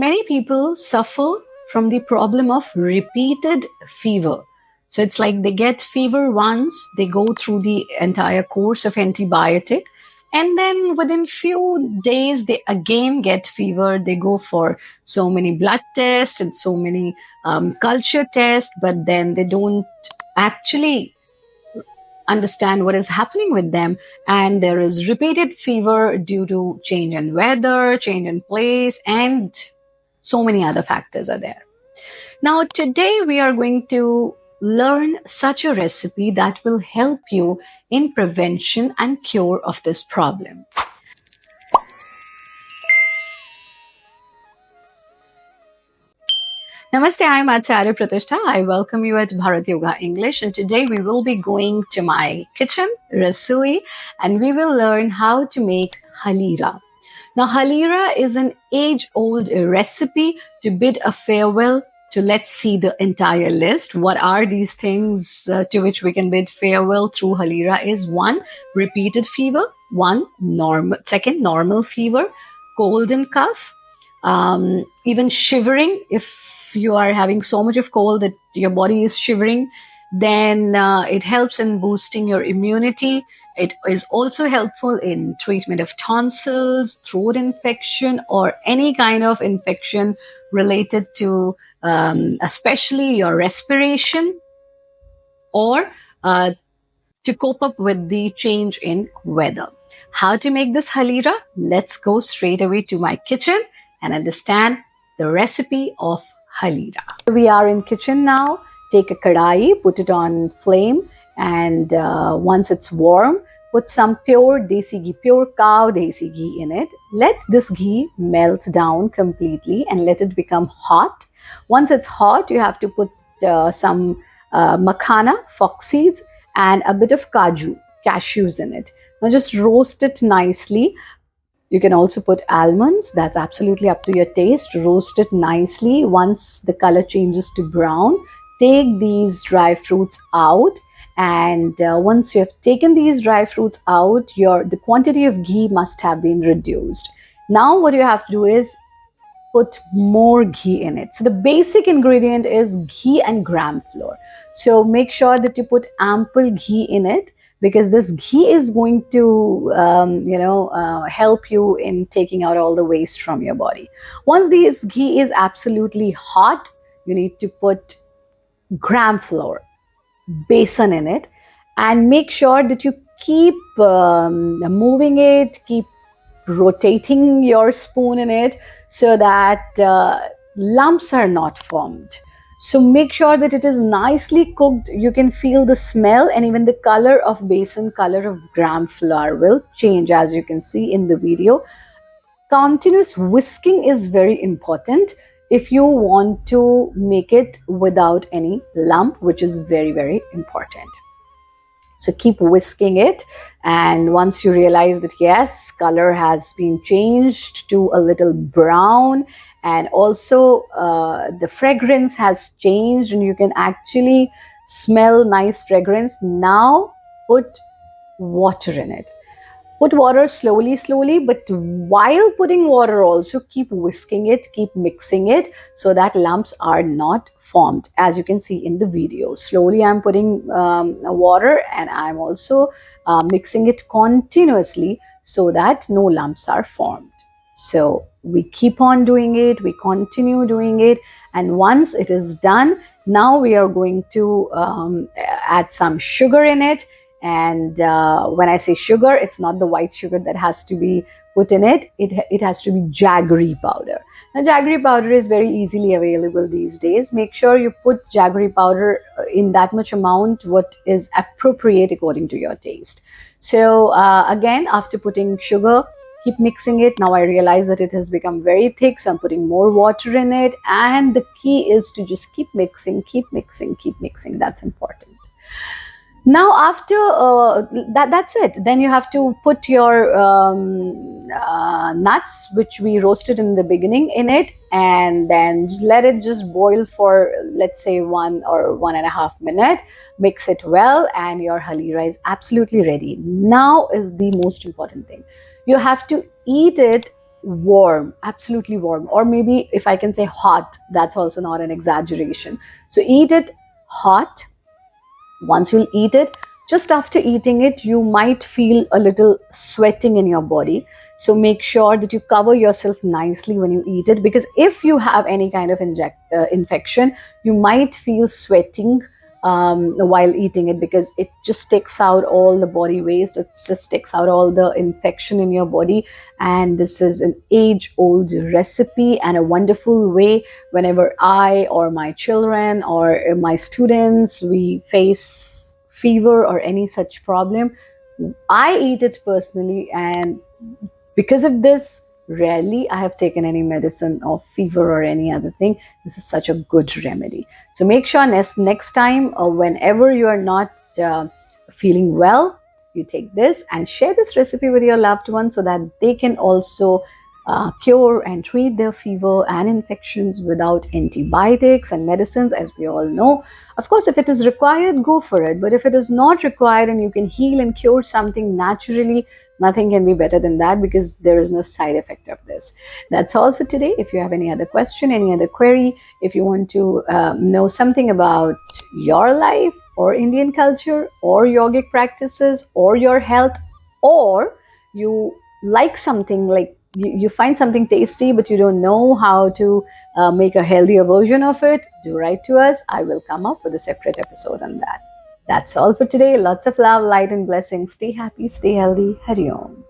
Many people suffer from the problem of repeated fever. So it's like they get fever once, they go through the entire course of antibiotic, and then within few days they again get fever. They go for so many blood tests and so many culture tests, but then they don't actually understand what is happening with them, and there is repeated fever due to change in weather, change in place, and so many other factors are there. Now today we are going to learn such a recipe that will help you in prevention and cure of this problem. Namaste, I'm Acharya Pratishtha. I welcome you at Bharat Yoga English, and today we will be going to my kitchen, Rasoi, and we will learn how to make halira. Now, halira is an age-old recipe to bid a farewell to. Let's see the entire list. What are these things to which we can bid farewell through halira is: one, repeated fever; second, normal fever; cold and cough; even shivering. If you are having so much of cold that your body is shivering, then it helps in boosting your immunity. It is also helpful in treatment of tonsils, throat infection, or any kind of infection related to especially your respiration, or to cope up with the change in weather. How to make this halira? Let's go straight away to my kitchen and understand the recipe of halira. We are in kitchen now. Take a kadai, put it on flame, and once it's warm, put some pure desi ghee, pure cow desi ghee in it. Let this ghee melt down completely and let it become hot. Once it's hot, you have to put some makhana, fox seeds, and a bit of cashews in it. Now just roast it nicely. You can also put almonds. That's absolutely up to your taste. Roast it nicely. Once the color changes to brown, take these dry fruits out. And once you have taken these dry fruits out, the quantity of ghee must have been reduced. Now what you have to do is put more ghee in it. So the basic ingredient is ghee and gram flour. So make sure that you put ample ghee in it, because this ghee is going to help you in taking out all the waste from your body. Once this ghee is absolutely hot, you need to put gram flour, besan in it, and make sure that you keep moving it, keep rotating your spoon in it so that lumps are not formed. So make sure that it is nicely cooked. You can feel the smell, and even the color of besan, color of gram flour will change, as you can see in the video. Continuous whisking is very important if you want to make it without any lump, which is very, very important. So keep whisking it, and once you realize that yes, color has been changed to a little brown, and also the fragrance has changed and you can actually smell nice fragrance, now put water in it. Put water slowly, but while putting water also keep whisking it, keep mixing it so that lumps are not formed. As you can see in the video, slowly I'm putting water, and I'm also mixing it continuously so that no lumps are formed. So we keep on doing it, we continue doing it, and once it is done, now we are going to add some sugar in it. And when I say sugar, it's not the white sugar that has to be put in it. It has to be jaggery powder. Now, jaggery powder is very easily available these days. Make sure you put jaggery powder in that much amount, what is appropriate according to your taste. So again, after putting sugar, keep mixing it. Now I realize that it has become very thick, so I'm putting more water in it. And the key is to just keep mixing, keep mixing, keep mixing. That's important. Now after that's it. Then you have to put your nuts, which we roasted in the beginning, in it, and then let it just boil for, let's say, 1 or 1.5 minutes. Mix it well, and your halira is absolutely ready. Now is the most important thing. You have to eat it warm, absolutely warm, or maybe if I can say hot, that's also not an exaggeration. So eat it hot. Once you'll eat it, just after eating it, you might feel a little sweating in your body. So make sure that you cover yourself nicely when you eat it, because if you have any kind of infection, you might feel sweating while eating it, because it just takes out all the body waste, it just takes out all the infection in your body. And this is an age old recipe and a wonderful way. Whenever I or my children or my students we face fever or any such problem, I eat it personally, and because of this, rarely I have taken any medicine of fever or any other thing. This is such a good remedy. So make sure next time, whenever you are not feeling well, you take this and share this recipe with your loved ones so that they can also cure and treat their fever and infections without antibiotics and medicines, as we all know. Of course, if it is required, go for it. But if it is not required and you can heal and cure something naturally, nothing can be better than that, because there is no side effect of this. That's all for today. If you have any other question, any other query, if you want to know something about your life or Indian culture or yogic practices or your health, or you like something, like you find something tasty but you don't know how to make a healthier version of it, do write to us. I will come up with a separate episode on that. That's all for today. Lots of love, light, and blessings. Stay happy, stay healthy. Hari Om.